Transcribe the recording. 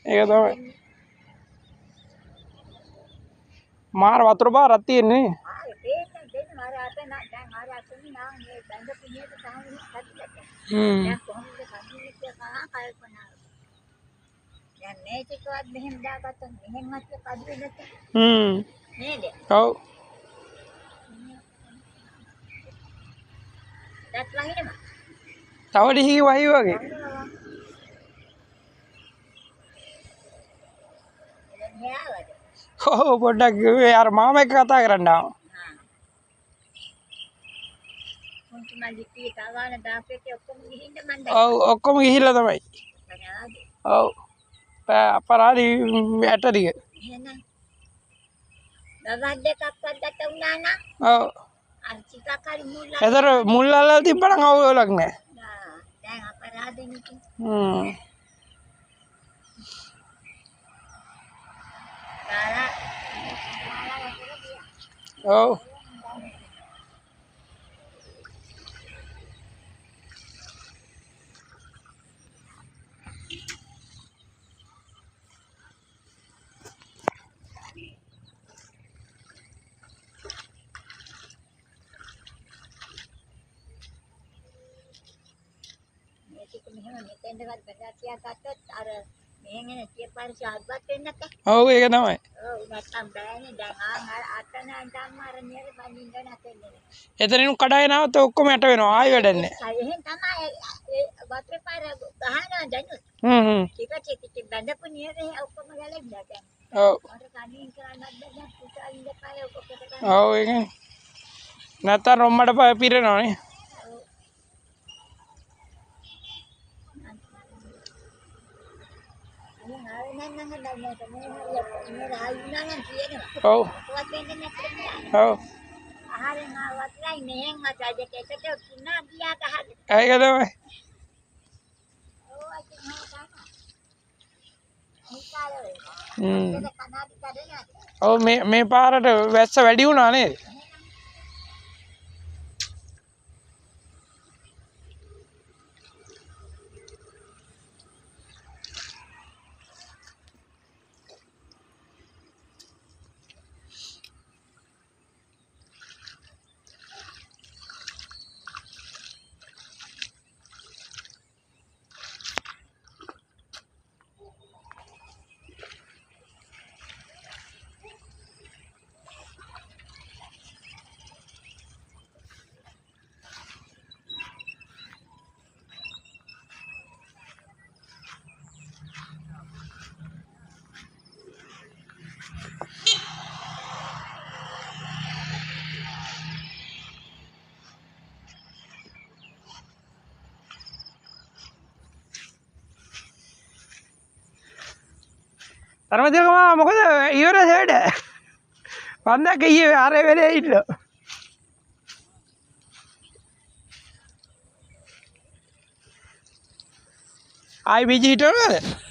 ඒක තමයි. මාර වතුර පාරක් තියෙන්නේ. ඔව්. තව ඩිහි වහි වගේ. ඔව් පොඩ්ඩක් අර මාමා එක්ක කතා කරන්න ආවා. ඔව් ඔක්කොම ගිහිල්ලා තමයි. ඔව්. අපරාධි ඇටරිය. ඔව්. එතර මුල් අල්ලලා තිබ්බනම් අවුලක් නැහැ. ඔව්. ඔව් ඒක තමයි. එතනින් කඩාගෙන આવත් ඔක්කොම යට වෙනවා. ආයෙ වැඩක් නැහැ. ඔව්. ඔව් ඒකනේ. නැත්තම් රොම්මඩ පිරෙනවනේ. ඔව්. ඔව්. ඒක තමයි. ඔව් මේ පාරට වැස්ස වැඩි වුණා නේද? ධර්මජයකම මොකද ඉවරද වැඩ? මම දැක්ක ඊයේ ආරේ වෙලේ ඉන්න. ආයි බීජ හිටවනවද?